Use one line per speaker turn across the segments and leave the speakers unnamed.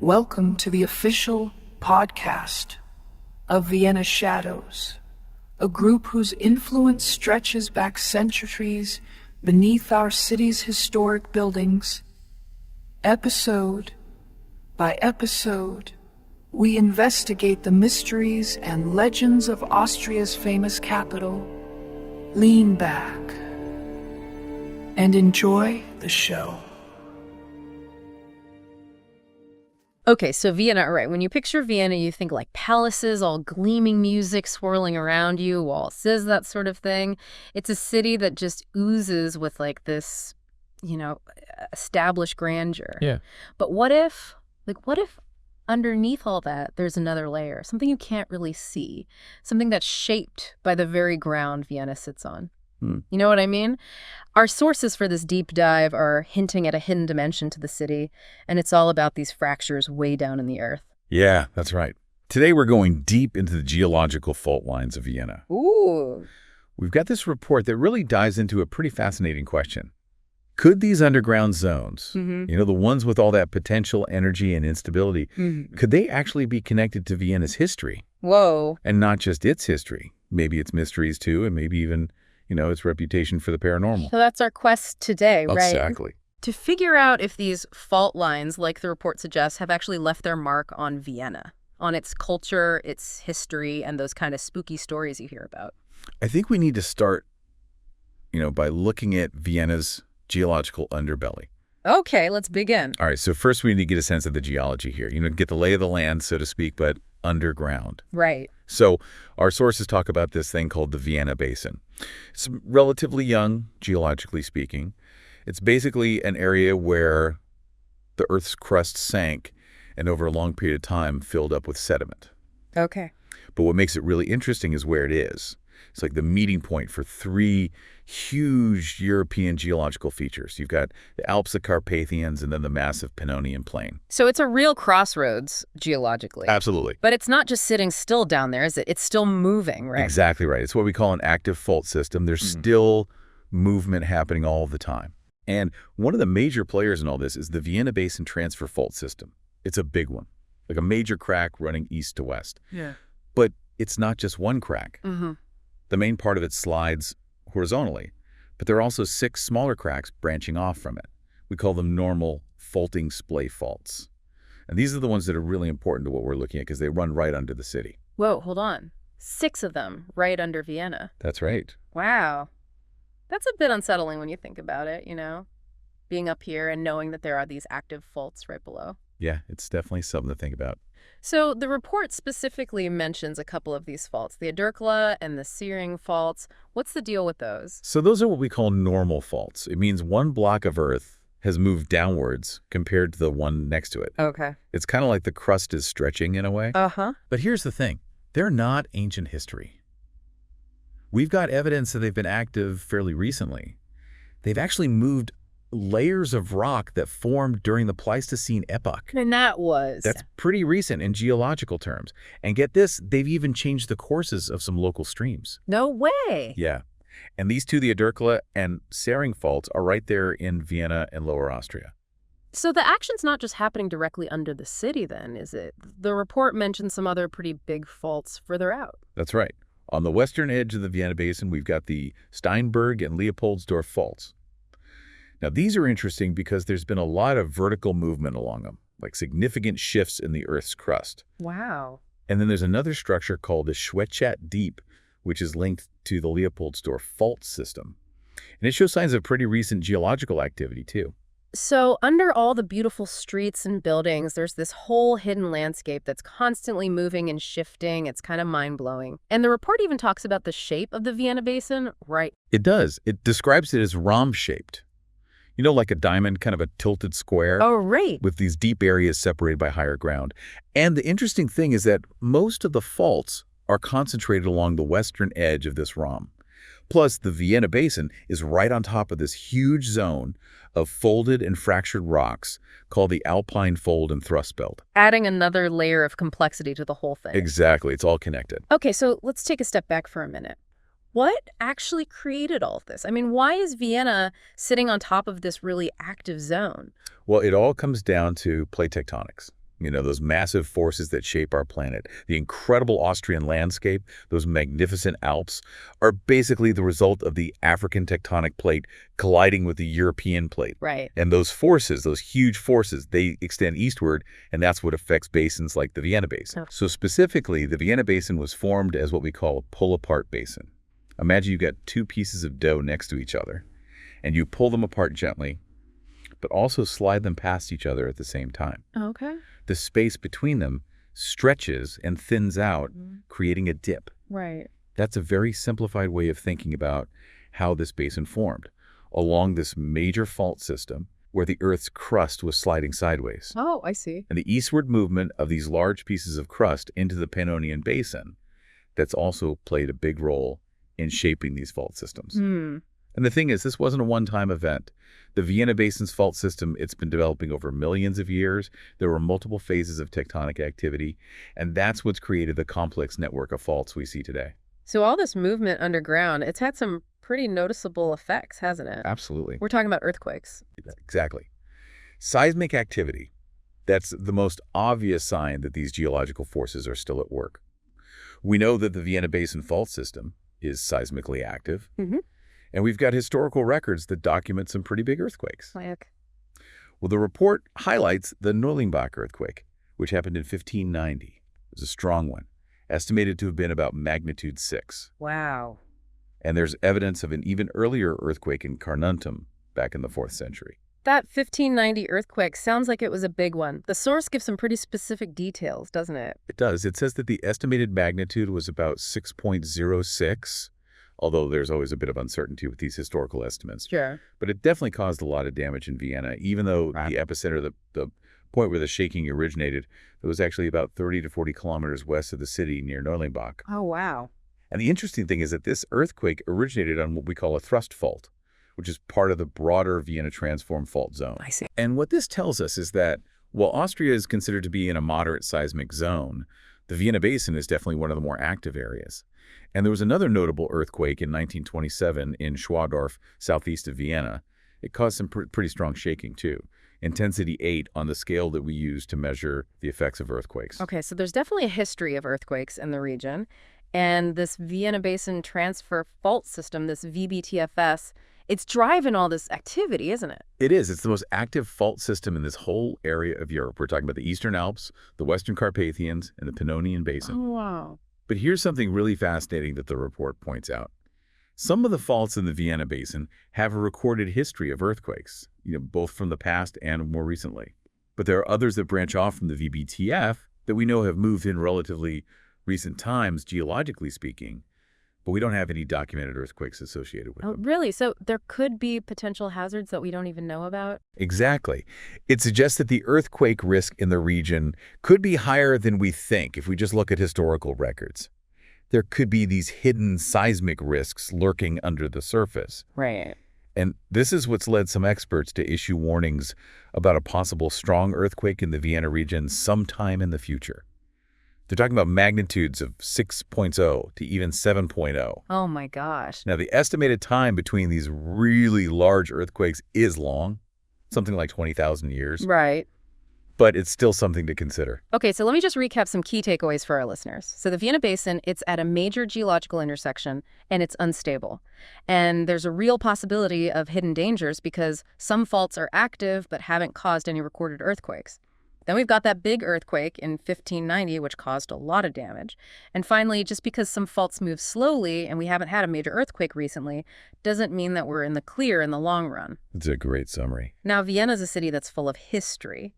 Welcome to the official podcast of Vienna Shadows, a group whose influence stretches back centuries beneath our city's historic buildings. Episode by episode, we investigate the mysteries and legends of Austria's famous capital. Lean back and enjoy the show.
Okay, so Vienna, all right, when you picture Vienna, you think like palaces, all gleaming music swirling around you, waltzes, that sort of thing. It's a city that just oozes with like this, established grandeur.
Yeah.
But what if underneath all that, there's another layer, something you can't really see, something that's shaped by the very ground Vienna sits on? You know what I mean? Our sources for this deep dive are hinting at a hidden dimension to the city, and it's all about these fractures way down in the earth.
Yeah, that's right. Today we're going deep into the geological fault lines of Vienna.
Ooh.
We've got this report that really dives into a pretty fascinating question. Could these underground zones, the ones with all that potential energy and instability, could they actually be connected to Vienna's history?
Whoa.
And not just its history, maybe its mysteries too, and maybe even its reputation for the paranormal.
So that's our quest today, right?
Exactly.
To figure out if these fault lines, like the report suggests, have actually left their mark on Vienna, on its culture, its history, and those kind of spooky stories you hear about.
I think we need to start, by looking at Vienna's geological underbelly.
Okay, let's begin.
All right, so first we need to get a sense of the geology here, get the lay of the land, so to speak, but underground.
Right.
So our sources talk about this thing called the Vienna Basin. It's relatively young, geologically speaking. It's basically an area where the Earth's crust sank and over a long period of time filled up with sediment.
Okay.
But what makes it really interesting is where it is. It's like the meeting point for three huge European geological features. You've got the Alps, the Carpathians, and then the massive Pannonian Plain.
So it's a real crossroads geologically.
Absolutely.
But it's not just sitting still down there, is it? It's still moving, right?
Exactly right. It's what we call an active fault system. There's still movement happening all the time. And one of the major players in all this is the Vienna Basin transfer fault system. It's a big one, like a major crack running east to west.
Yeah.
But it's not just one crack. The main part of it slides horizontally, but there are also 6 smaller cracks branching off from it. We call them normal faulting splay faults. And these are the ones that are really important to what we're looking at because they run right under the city.
Whoa, hold on. 6 of them right under Vienna.
That's right.
Wow. That's a bit unsettling when you think about it, being up here and knowing that there are these active faults right below.
Yeah, it's definitely something to think about.
So the report specifically mentions a couple of these faults, the Aderkla and the Searing faults. What's the deal with those?
So those are what we call normal faults. It means one block of Earth has moved downwards compared to the one next to it.
Okay.
It's kind of like the crust is stretching in a way.
Uh-huh.
But here's the thing. They're not ancient history. We've got evidence that they've been active fairly recently. They've actually moved layers of rock that formed during the Pleistocene epoch.
And that's
pretty recent in geological terms. And get this, they've even changed the courses of some local streams.
No way.
Yeah. And these two, the Aderkla and Searing faults, are right there in Vienna and Lower Austria.
So the action's not just happening directly under the city then, is it? The report mentions some other pretty big faults further out.
That's right. On the western edge of the Vienna Basin, we've got the Steinberg and Leopoldsdorf faults. Now, these are interesting because there's been a lot of vertical movement along them, like significant shifts in the Earth's crust.
Wow.
And then there's another structure called the Schwechat Deep, which is linked to the Leopoldsdorf fault system. And it shows signs of pretty recent geological activity, too.
So under all the beautiful streets and buildings, there's this whole hidden landscape that's constantly moving and shifting. It's kind of mind-blowing. And the report even talks about the shape of the Vienna Basin, right?
It does. It describes it as rhomb-shaped. Like a diamond, kind of a tilted square.
Oh, right.
With these deep areas separated by higher ground. And the interesting thing is that most of the faults are concentrated along the western edge of this rhomb. Plus, the Vienna Basin is right on top of this huge zone of folded and fractured rocks called the Alpine Fold and Thrust Belt.
Adding another layer of complexity to the whole thing.
Exactly. It's all connected.
Okay, so let's take a step back for a minute. What actually created all of this? I mean, why is Vienna sitting on top of this really active zone?
Well, it all comes down to plate tectonics. those massive forces that shape our planet, the incredible Austrian landscape, those magnificent Alps, are basically the result of the African tectonic plate colliding with the European plate.
Right.
And those forces, those huge forces, they extend eastward, and that's what affects basins like the Vienna Basin.
Oh.
So specifically, the Vienna Basin was formed as what we call a pull-apart basin. Imagine you've got two pieces of dough next to each other, and you pull them apart gently, but also slide them past each other at the same time.
Okay.
The space between them stretches and thins out, creating a dip.
Right.
That's a very simplified way of thinking about how this basin formed, along this major fault system where the Earth's crust was sliding sideways.
Oh, I see.
And the eastward movement of these large pieces of crust into the Pannonian Basin, that's also played a big role in shaping these fault systems. And the thing is, this wasn't a one-time event. The Vienna Basin's fault system, it's been developing over millions of years. There were multiple phases of tectonic activity, and that's what's created the complex network of faults we see today.
So all this movement underground, it's had some pretty noticeable effects, hasn't it?
Absolutely.
We're talking about earthquakes.
Exactly. Seismic activity, that's the most obvious sign that these geological forces are still at work. We know that the Vienna Basin fault system is seismically active. And we've got historical records that document some pretty big earthquakes.
Like,
Well, the report highlights the Neulenbach earthquake, which happened in 1590. It was a strong one, estimated to have been about magnitude 6.
wow.
And there's evidence of an even earlier earthquake in Carnuntum back in the 4th century.
That 1590 earthquake sounds like it was a big one. The source gives some pretty specific details, doesn't it?
It does. It says that the estimated magnitude was about 6.06, although there's always a bit of uncertainty with these historical estimates.
Sure.
But it definitely caused a lot of damage in Vienna, even though the epicenter, the point where the shaking originated, it was actually about 30 to 40 kilometers west of the city near Neulenbach.
Oh, wow.
And the interesting thing is that this earthquake originated on what we call a thrust fault, which is part of the broader Vienna transform fault zone.
I see.
And what this tells us is that while Austria is considered to be in a moderate seismic zone, the Vienna Basin is definitely one of the more active areas. And there was another notable earthquake in 1927 in Schwadorf, southeast of Vienna. It caused some pretty strong shaking, too. Intensity 8 on the scale that we use to measure the effects of earthquakes.
Okay, so there's definitely a history of earthquakes in the region. And this Vienna Basin Transfer Fault System, this VBTFS, it's driving all this activity, isn't it?
It is. It's the most active fault system in this whole area of Europe. We're talking about the Eastern Alps, the Western Carpathians, and the Pannonian Basin.
Oh, wow.
But here's something really fascinating that the report points out. Some of the faults in the Vienna Basin have a recorded history of earthquakes, both from the past and more recently. But there are others that branch off from the VBTF that we know have moved in relatively recent times, geologically speaking, but we don't have any documented earthquakes associated with
Oh,
them.
really? So there could be potential hazards that we don't even know about?
Exactly. It suggests that the earthquake risk in the region could be higher than we think if we just look at historical records. There could be these hidden seismic risks lurking under the surface.
Right.
And this is what's led some experts to issue warnings about a possible strong earthquake in the Vienna region sometime in the future. They're talking about magnitudes of 6.0 to even 7.0.
Oh, my gosh.
Now, the estimated time between these really large earthquakes is long, something like 20,000 years,
Right.
but it's still something to consider.
Okay, so let me just recap some key takeaways for our listeners. So the Vienna Basin, it's at a major geological intersection, and it's unstable. And there's a real possibility of hidden dangers because some faults are active but haven't caused any recorded earthquakes. Then we've got that big earthquake in 1590, which caused a lot of damage. And finally, just because some faults move slowly and we haven't had a major earthquake recently, doesn't mean that we're in the clear in the long run.
It's a great summary.
Now, Vienna's a city that's full of history.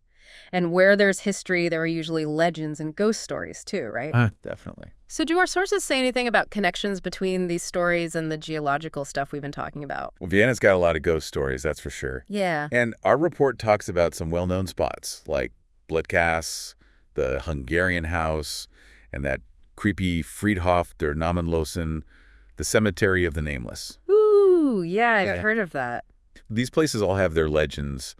And where there's history, there are usually legends and ghost stories too, right?
Definitely.
So do our sources say anything about connections between these stories and the geological stuff we've been talking about?
Well, Vienna's got a lot of ghost stories, that's for sure.
Yeah.
And our report talks about some well-known spots like Blitkass, the Hungarian House, and that creepy Friedhof der Namenlosen, the Cemetery of the Nameless.
Ooh, yeah, I've
Yeah.
heard of that.
These places all have their legends,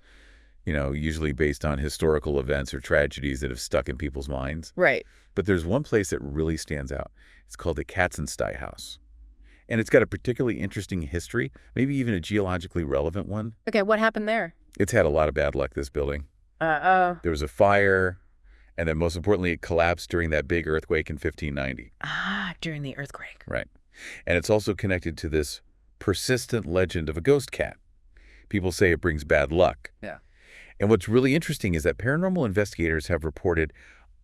usually based on historical events or tragedies that have stuck in people's minds.
Right.
But there's one place that really stands out. It's called the Katzenstei House. And it's got a particularly interesting history, maybe even a geologically relevant one.
Okay, what happened there?
It's had a lot of bad luck, this building.
Uh-oh.
There was a fire, And then most importantly, it collapsed during that big earthquake in 1590.
Ah, during the earthquake.
Right. And it's also connected to this persistent legend of a ghost cat. People say it brings bad luck.
Yeah.
And what's really interesting is that paranormal investigators have reported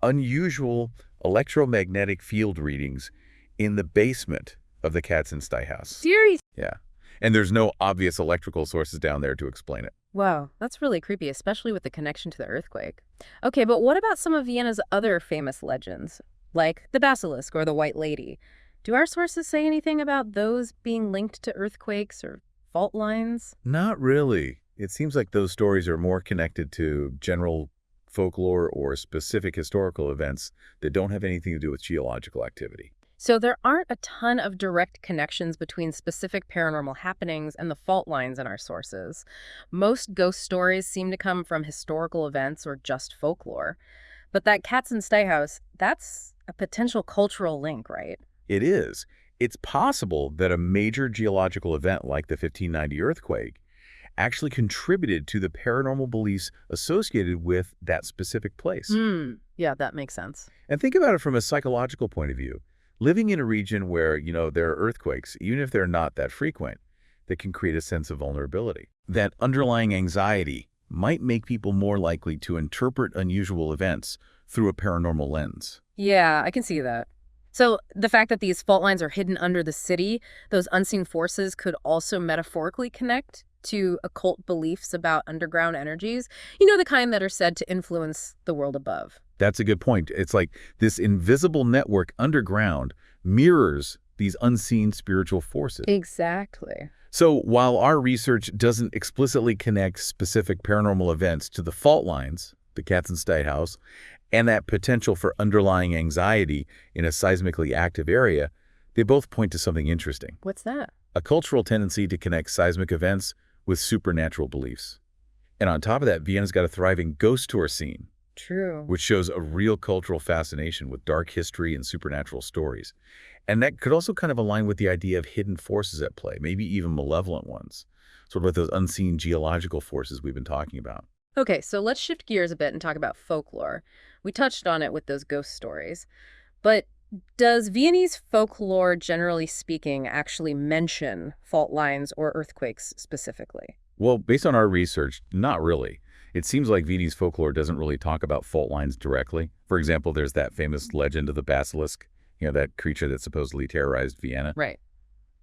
unusual electromagnetic field readings in the basement of the Katzenstein house.
Serious?
Yeah. And there's no obvious electrical sources down there to explain it.
Wow, that's really creepy, especially with the connection to the earthquake. Okay, but what about some of Vienna's other famous legends, like the basilisk or the White Lady? Do our sources say anything about those being linked to earthquakes or fault lines?
Not really. It seems like those stories are more connected to general folklore or specific historical events that don't have anything to do with geological activity.
So there aren't a ton of direct connections between specific paranormal happenings and the fault lines in our sources. Most ghost stories seem to come from historical events or just folklore. But that Katzenstein house, that's a potential cultural link, right?
It is. It's possible that a major geological event like the 1590 earthquake actually contributed to the paranormal beliefs associated with that specific place.
Yeah, that makes sense.
And think about it from a psychological point of view. Living in a region where, there are earthquakes, even if they're not that frequent, that can create a sense of vulnerability. That underlying anxiety might make people more likely to interpret unusual events through a paranormal lens.
Yeah, I can see that. So the fact that these fault lines are hidden under the city, those unseen forces could also metaphorically connect to occult beliefs about underground energies, the kind that are said to influence the world above.
That's a good point. It's like this invisible network underground mirrors these unseen spiritual forces.
Exactly.
So while our research doesn't explicitly connect specific paranormal events to the fault lines, the Katzenstein house, and that potential for underlying anxiety in a seismically active area, they both point to something interesting.
What's that?
A cultural tendency to connect seismic events with supernatural beliefs. And on top of that, Vienna's got a thriving ghost tour scene.
True.
Which shows a real cultural fascination with dark history and supernatural stories. And that could also kind of align with the idea of hidden forces at play, maybe even malevolent ones, sort of like those unseen geological forces we've been talking about.
Okay, so let's shift gears a bit and talk about folklore. We touched on it with those ghost stories. But does Viennese folklore, generally speaking, actually mention fault lines or earthquakes specifically?
Well, based on our research, not really. It seems like Viennese folklore doesn't really talk about fault lines directly. For example, there's that famous legend of the basilisk, that creature that supposedly terrorized Vienna.
Right.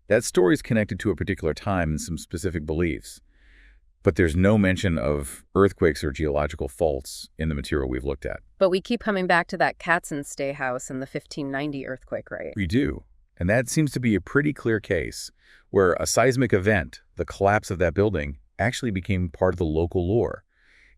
That story is connected to a particular time and some specific beliefs. But there's no mention of earthquakes or geological faults in the material we've looked at.
But we keep coming back to that Katzenstein house and the 1590 earthquake, right?
We do. And that seems to be a pretty clear case where a seismic event, the collapse of that building, actually became part of the local lore.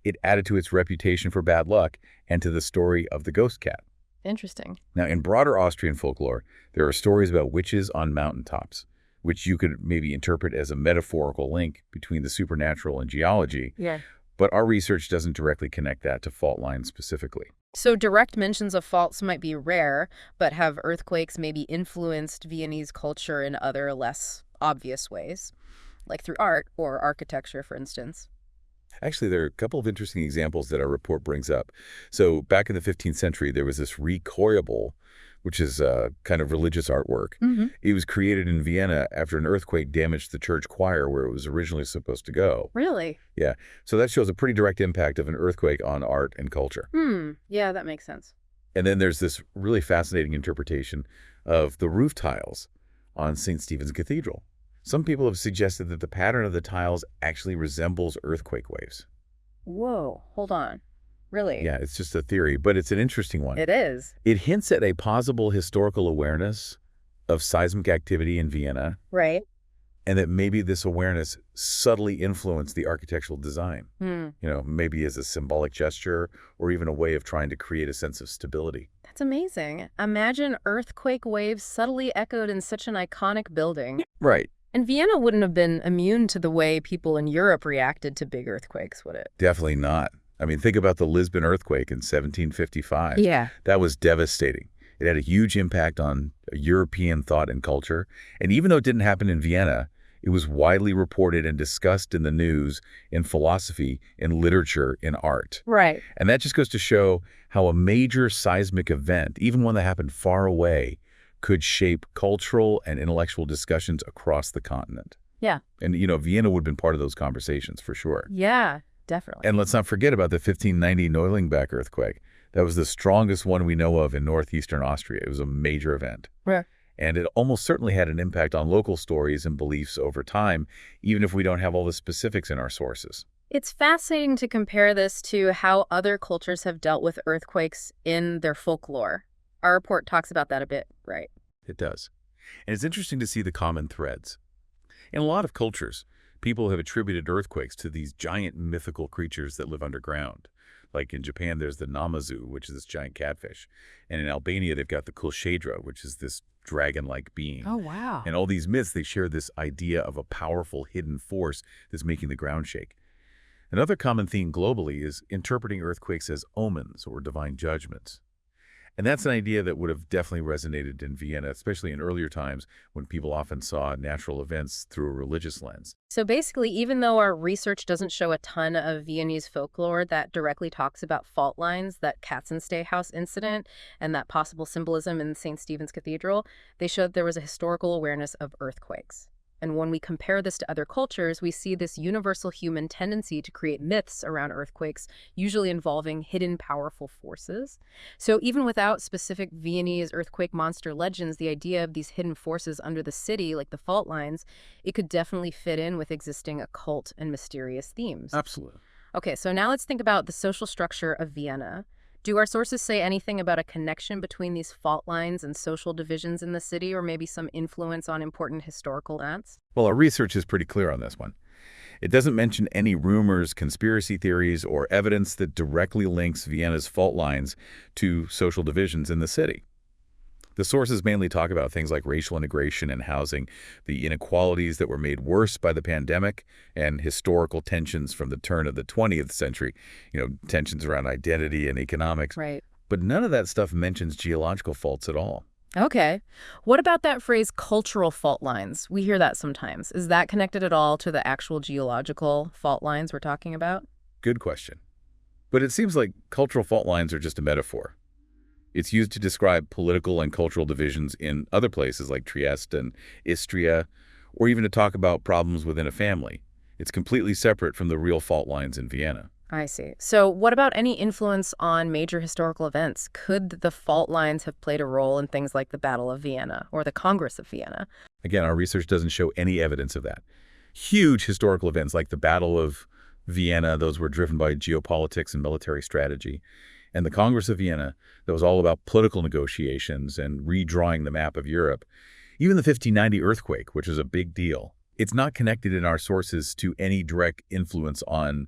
It added to its reputation for bad luck and to the story of the ghost cat.
Interesting.
Now, in broader Austrian folklore, there are stories about witches on mountaintops, which you could maybe interpret as a metaphorical link between the supernatural and geology.
Yeah.
But our research doesn't directly connect that to fault lines specifically.
So direct mentions of faults might be rare, but have earthquakes maybe influenced Viennese culture in other less obvious ways, like through art or architecture, for instance?
Actually, there are a couple of interesting examples that our report brings up. So back in the 15th century, there was this recoilable, which is a kind of religious artwork.
Mm-hmm.
It was created in Vienna after an earthquake damaged the church choir where it was originally supposed to go.
Really?
Yeah. So that shows a pretty direct impact of an earthquake on art and culture.
Yeah, that makes sense.
And then there's this really fascinating interpretation of the roof tiles on St. Stephen's Cathedral. Some people have suggested that the pattern of the tiles actually resembles earthquake waves.
Whoa, hold on. Really?
Yeah, it's just a theory, but it's an interesting one.
It is.
It hints at a possible historical awareness of seismic activity in Vienna,
Right.
and that maybe this awareness subtly influenced the architectural design. Maybe as a symbolic gesture or even a way of trying to create a sense of stability.
That's amazing. Imagine earthquake waves subtly echoed in such an iconic building.
Right.
And Vienna wouldn't have been immune to the way people in Europe reacted to big earthquakes, would it?
Definitely not. I mean, think about the Lisbon earthquake in 1755.
Yeah.
That was devastating. It had a huge impact on European thought and culture. And even though it didn't happen in Vienna, It was widely reported and discussed in the news, in philosophy, in literature, in art.
Right.
And that just goes to show how a major seismic event, even one that happened far away, could shape cultural and intellectual discussions across the continent.
Yeah.
And, Vienna would have been part of those conversations for sure.
Yeah, definitely.
And let's not forget about the 1590 Neulengbach earthquake. That was the strongest one we know of in northeastern Austria. It was a major event.
Yeah.
And it almost certainly had an impact on local stories and beliefs over time, even if we don't have all the specifics in our sources.
It's fascinating to compare this to how other cultures have dealt with earthquakes in their folklore. Our report talks about that a bit, right?
It does. And it's interesting to see the common threads. In a lot of cultures, people have attributed earthquakes to these giant mythical creatures that live underground. Like in Japan, there's the Namazu, which is this giant catfish. And in Albania, they've got the Kulshedra, which is this dragon-like being.
Oh, wow.
And all these myths, they share this idea of a powerful hidden force that's making the ground shake. Another common theme globally is interpreting earthquakes as omens or divine judgments. And that's an idea that would have definitely resonated in Vienna, especially in earlier times when people often saw natural events through a religious lens.
So basically, even though our research doesn't show a ton of Viennese folklore that directly talks about fault lines, that Katzenstey House incident, and that possible symbolism in St. Stephen's Cathedral, they showed there was a historical awareness of earthquakes. And when we compare this to other cultures, we see this universal human tendency to create myths around earthquakes, usually involving hidden powerful forces. So even without specific Viennese earthquake monster legends, the idea of these hidden forces under the city, like the fault lines, it could definitely fit in with existing occult and mysterious themes.
Absolutely.
Okay, so now let's think about the social structure of Vienna. Do our sources say anything about a connection between these fault lines and social divisions in the city, or maybe some influence on important historical events?
Well, our research is pretty clear on this one. It doesn't mention any rumors, conspiracy theories, or evidence that directly links Vienna's fault lines to social divisions in the city. The sources mainly talk about things like racial integration and housing, the inequalities that were made worse by the pandemic, and historical tensions from the turn of the 20th century, tensions around identity and economics.
Right.
But none of that stuff mentions geological faults at all.
Okay. What about that phrase cultural fault lines? We hear that sometimes. Is that connected at all to the actual geological fault lines we're talking about?
Good question. But it seems like cultural fault lines are just a metaphor. It's used to describe political and cultural divisions in other places like Trieste and Istria, or even to talk about problems within a family. It's completely separate from the real fault lines in Vienna.
I see. So what about any influence on major historical events? Could the fault lines have played a role in things like the Battle of Vienna or the Congress of Vienna?
Again, our research doesn't show any evidence of that. Huge historical events like the Battle of Vienna, those were driven by geopolitics and military strategy. And the Congress of Vienna, that was all about political negotiations and redrawing the map of Europe. Even the 1590 earthquake, which was a big deal, it's not connected in our sources to any direct influence on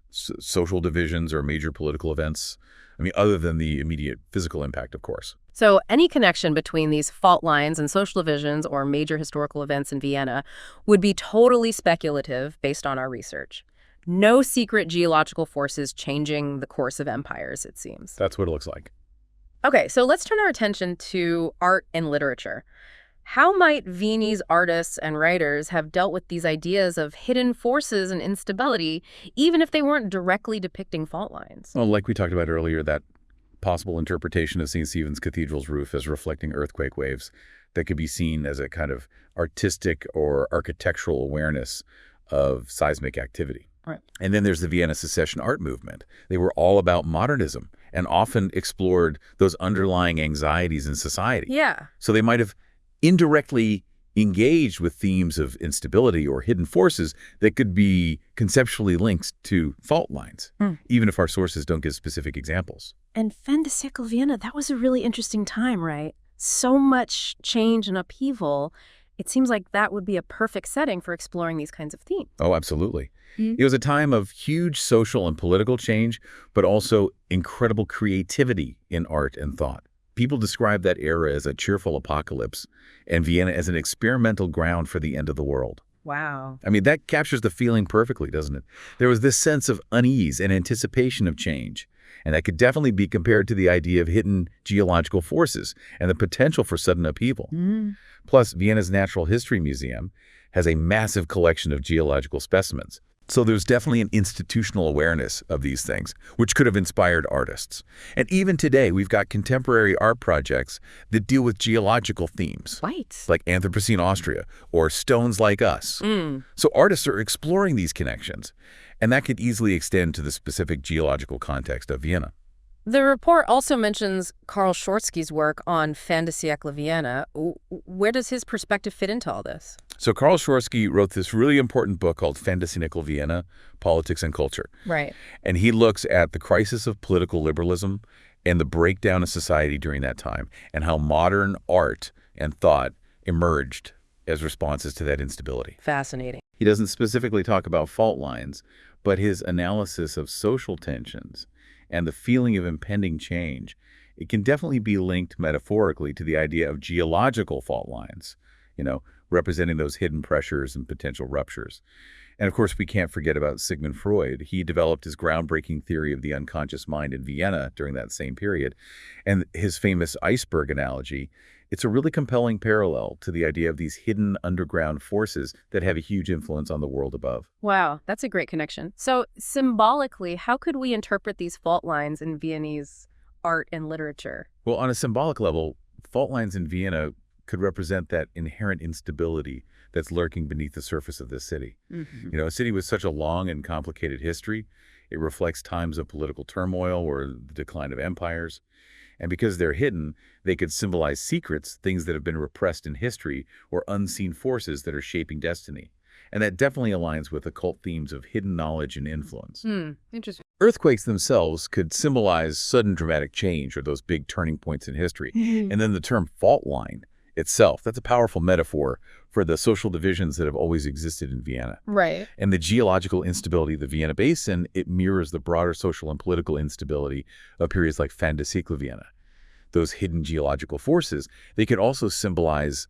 social divisions or major political events. I mean, other than the immediate physical impact, of course.
So any connection between these fault lines and social divisions or major historical events in Vienna would be totally speculative based on our research. No secret geological forces changing the course of empires, it seems.
That's what it looks like.
Okay, so let's turn our attention to art and literature. How might Viennese artists and writers have dealt with these ideas of hidden forces and instability, even if they weren't directly depicting fault lines?
Well, like we talked about earlier, that possible interpretation of St. Stephen's Cathedral's roof as reflecting earthquake waves that could be seen as a kind of artistic or architectural awareness of seismic activity.
Right.
And then there's the Vienna Secession art movement. They were all about modernism and often explored those underlying anxieties in society.
Yeah.
So they might have indirectly engaged with themes of instability or hidden forces that could be conceptually linked to fault lines, even if our sources don't give specific examples.
And fin de siècle Vienna, that was a really interesting time, right? So much change and upheaval. It seems like that would be a perfect setting for exploring these kinds of themes.
Oh, absolutely. It was a time of huge social and political change, but also incredible creativity in art and thought. People describe that era as a cheerful apocalypse and Vienna as an experimental ground for the end of the world.
Wow.
I mean, that captures the feeling perfectly, doesn't it? There was this sense of unease and anticipation of change, and that could definitely be compared to the idea of hidden geological forces and the potential for sudden upheaval. Plus, Vienna's Natural History Museum has a massive collection of geological specimens. So there's definitely an institutional awareness of these things, which could have inspired artists. And even today, we've got contemporary art projects that deal with geological themes,
Right.
like Anthropocene Austria or Stones Like Us. So artists are exploring these connections, and that could easily extend to the specific geological context of Vienna.
The report also mentions Karl Schorsky's work on fin de siècle Vienna. Where does his perspective fit into all this?
So Karl Schorsky wrote this really important book called Fin de siècle Vienna, Politics and Culture.
Right.
And he looks at the crisis of political liberalism and the breakdown of society during that time and how modern art and thought emerged as responses to that instability.
Fascinating.
He doesn't specifically talk about fault lines, but his analysis of social tensions and the feeling of impending change, it can definitely be linked metaphorically to the idea of geological fault lines, representing those hidden pressures and potential ruptures. And of course, we can't forget about Sigmund Freud. He developed his groundbreaking theory of the unconscious mind in Vienna during that same period. And his famous iceberg analogy, it's a really compelling parallel to the idea of these hidden underground forces that have a huge influence on the world above.
Wow, that's a great connection. So symbolically, how could we interpret these fault lines in Viennese art and literature?
Well, on a symbolic level, fault lines in Vienna could represent that inherent instability that's lurking beneath the surface of this city. A city with such a long and complicated history, it reflects times of political turmoil or the decline of empires. And because they're hidden, they could symbolize secrets, things that have been repressed in history, or unseen forces that are shaping destiny. And that definitely aligns with occult themes of hidden knowledge and influence.
Interesting.
Earthquakes themselves could symbolize sudden dramatic change or those big turning points in history. And then the term fault line itself, that's a powerful metaphor for the social divisions that have always existed in Vienna.
Right.
And the geological instability of the Vienna Basin, it mirrors the broader social and political instability of periods like fin de siècle Vienna. Those hidden geological forces, they could also symbolize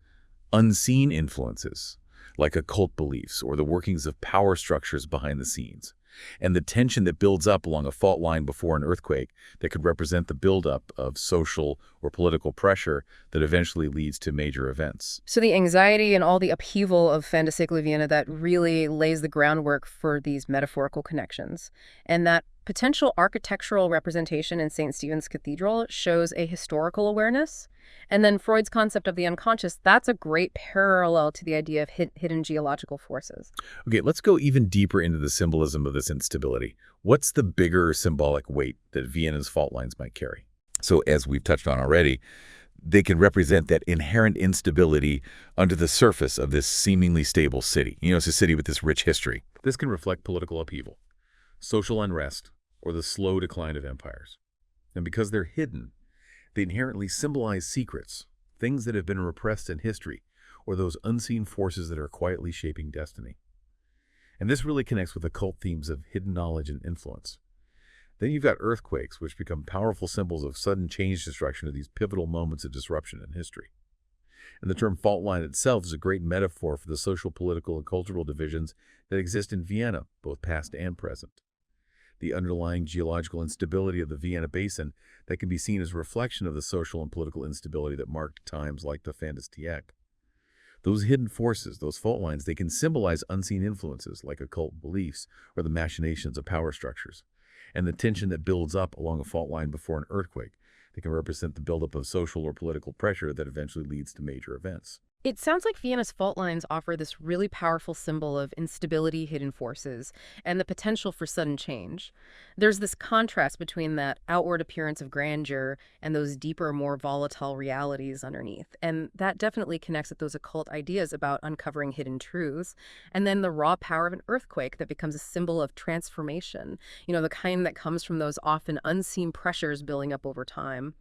unseen influences, like occult beliefs or the workings of power structures behind the scenes. And the tension that builds up along a fault line before an earthquake that could represent the buildup of social or political pressure that eventually leads to major events.
So the anxiety and all the upheaval of fin de siècle Vienna, that really lays the groundwork for these metaphorical connections. And that potential architectural representation in St. Stephen's Cathedral shows a historical awareness. And then Freud's concept of the unconscious, that's a great parallel to the idea of hidden geological forces.
Okay, let's go even deeper into the symbolism of this instability. What's the bigger symbolic weight that Vienna's fault lines might carry? So as we've touched on already, they can represent that inherent instability under the surface of this seemingly stable city. It's a city with this rich history. This can reflect political upheaval, social unrest, or the slow decline of empires. And because they're hidden, they inherently symbolize secrets, things that have been repressed in history, or those unseen forces that are quietly shaping destiny. And this really connects with occult themes of hidden knowledge and influence. Then you've got earthquakes, which become powerful symbols of sudden change destruction of these pivotal moments of disruption in history. And the term fault line itself is a great metaphor for the social, political, and cultural divisions that exist in Vienna, both past and present. The underlying geological instability of the Vienna Basin that can be seen as a reflection of the social and political instability that marked times like the fin de siècle. Those hidden forces, those fault lines, they can symbolize unseen influences like occult beliefs or the machinations of power structures. And the tension that builds up along a fault line before an earthquake, they can represent the buildup of social or political pressure that eventually leads to major events.
It sounds like Vienna's fault lines offer this really powerful symbol of instability, hidden forces, and the potential for sudden change. There's this contrast between that outward appearance of grandeur and those deeper, more volatile realities underneath. And that definitely connects with those occult ideas about uncovering hidden truths. And then the raw power of an earthquake that becomes a symbol of transformation, the kind that comes from those often unseen pressures building up over time.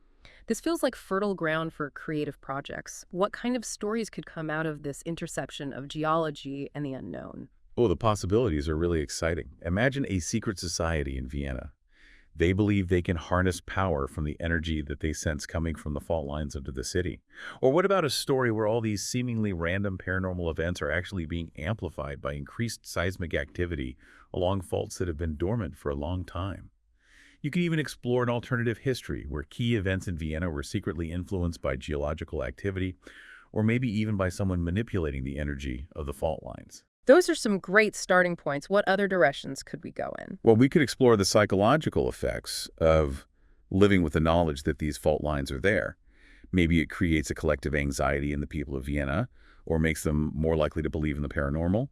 This feels like fertile ground for creative projects. What kind of stories could come out of this intersection of geology and the unknown?
Oh, the possibilities are really exciting. Imagine a secret society in Vienna. They believe they can harness power from the energy that they sense coming from the fault lines under the city. Or what about a story where all these seemingly random paranormal events are actually being amplified by increased seismic activity along faults that have been dormant for a long time? You can even explore an alternative history where key events in Vienna were secretly influenced by geological activity, or maybe even by someone manipulating the energy of the fault lines.
Those are some great starting points. What other directions could we go in?
Well, we could explore the psychological effects of living with the knowledge that these fault lines are there. Maybe it creates a collective anxiety in the people of Vienna, or makes them more likely to believe in the paranormal.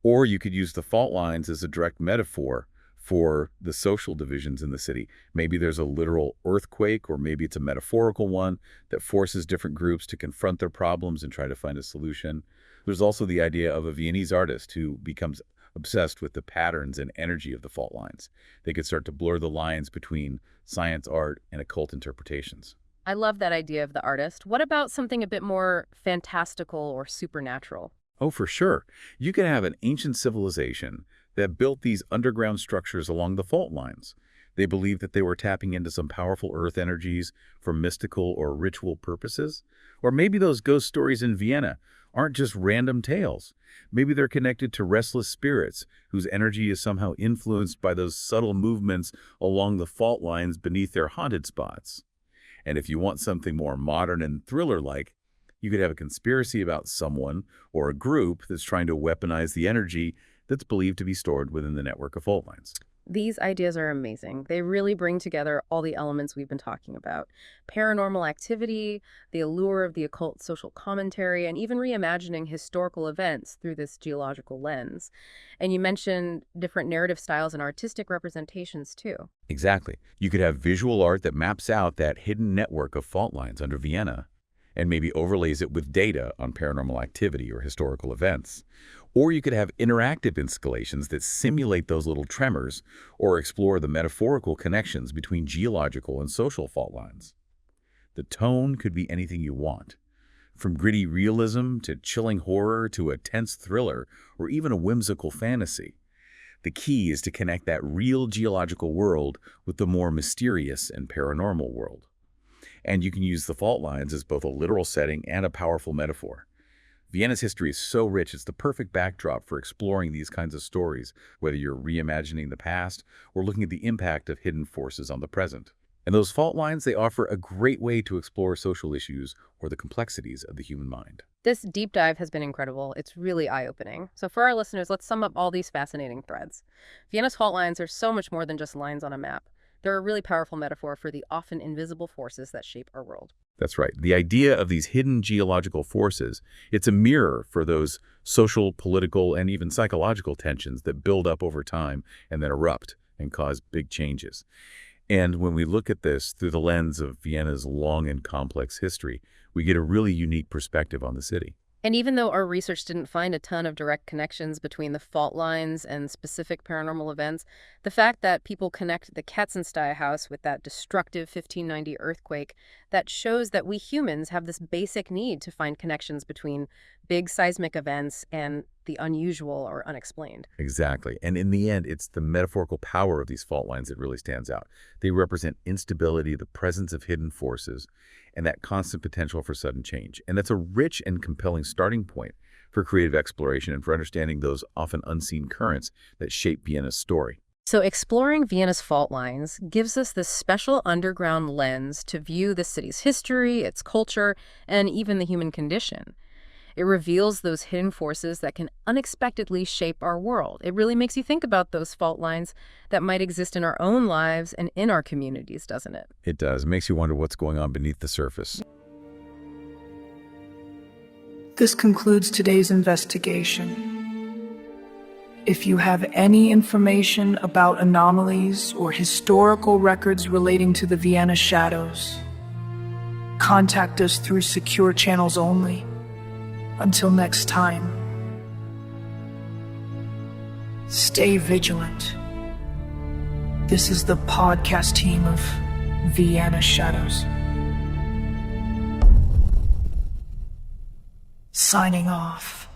Or you could use the fault lines as a direct metaphor for the social divisions in the city. Maybe there's a literal earthquake, or maybe it's a metaphorical one that forces different groups to confront their problems and try to find a solution. There's also the idea of a Viennese artist who becomes obsessed with the patterns and energy of the fault lines. They could start to blur the lines between science, art, and occult interpretations.
I love that idea of the artist. What about something a bit more fantastical or supernatural?
Oh, for sure. You could have an ancient civilization that built these underground structures along the fault lines. They believed that they were tapping into some powerful earth energies for mystical or ritual purposes. Or maybe those ghost stories in Vienna aren't just random tales. Maybe they're connected to restless spirits whose energy is somehow influenced by those subtle movements along the fault lines beneath their haunted spots. And if you want something more modern and thriller-like, you could have a conspiracy about someone or a group that's trying to weaponize the energy that's believed to be stored within the network of fault lines.
These ideas are amazing. They really bring together all the elements we've been talking about. Paranormal activity, the allure of the occult social commentary, and even reimagining historical events through this geological lens. And you mentioned different narrative styles and artistic representations too.
Exactly. You could have visual art that maps out that hidden network of fault lines under Vienna and maybe overlays it with data on paranormal activity or historical events. Or you could have interactive installations that simulate those little tremors or explore the metaphorical connections between geological and social fault lines. The tone could be anything you want, from gritty realism to chilling horror to a tense thriller or even a whimsical fantasy. The key is to connect that real geological world with the more mysterious and paranormal world. And you can use the fault lines as both a literal setting and a powerful metaphor. Vienna's history is so rich, it's the perfect backdrop for exploring these kinds of stories, whether you're reimagining the past or looking at the impact of hidden forces on the present. And those fault lines, they offer a great way to explore social issues or the complexities of the human mind.
This deep dive has been incredible. It's really eye-opening. So for our listeners, let's sum up all these fascinating threads. Vienna's fault lines are so much more than just lines on a map. They're a really powerful metaphor for the often invisible forces that shape our world.
That's right. The idea of these hidden geological forces, it's a mirror for those social, political, and even psychological tensions that build up over time and then erupt and cause big changes. And when we look at this through the lens of Vienna's long and complex history, we get a really unique perspective on the city.
And even though our research didn't find a ton of direct connections between the fault lines and specific paranormal events, the fact that people connect the Katzenstein house with that destructive 1590 earthquake, that shows that we humans have this basic need to find connections between big seismic events and the unusual or unexplained.
Exactly. And in the end, it's the metaphorical power of these fault lines that really stands out. They represent instability, the presence of hidden forces, and that constant potential for sudden change. And that's a rich and compelling starting point for creative exploration and for understanding those often unseen currents that shape Vienna's story.
So exploring Vienna's fault lines gives us this special underground lens to view the city's history, its culture, and even the human condition. It reveals those hidden forces that can unexpectedly shape our world. It really makes you think about those fault lines that might exist in our own lives and in our communities, doesn't it?
It does. It makes you wonder what's going on beneath the surface.
This concludes today's investigation. If you have any information about anomalies or historical records relating to the Vienna Shadows, contact us through secure channels only. Until next time, stay vigilant. This is the podcast team of Vienna Shadows. Signing off.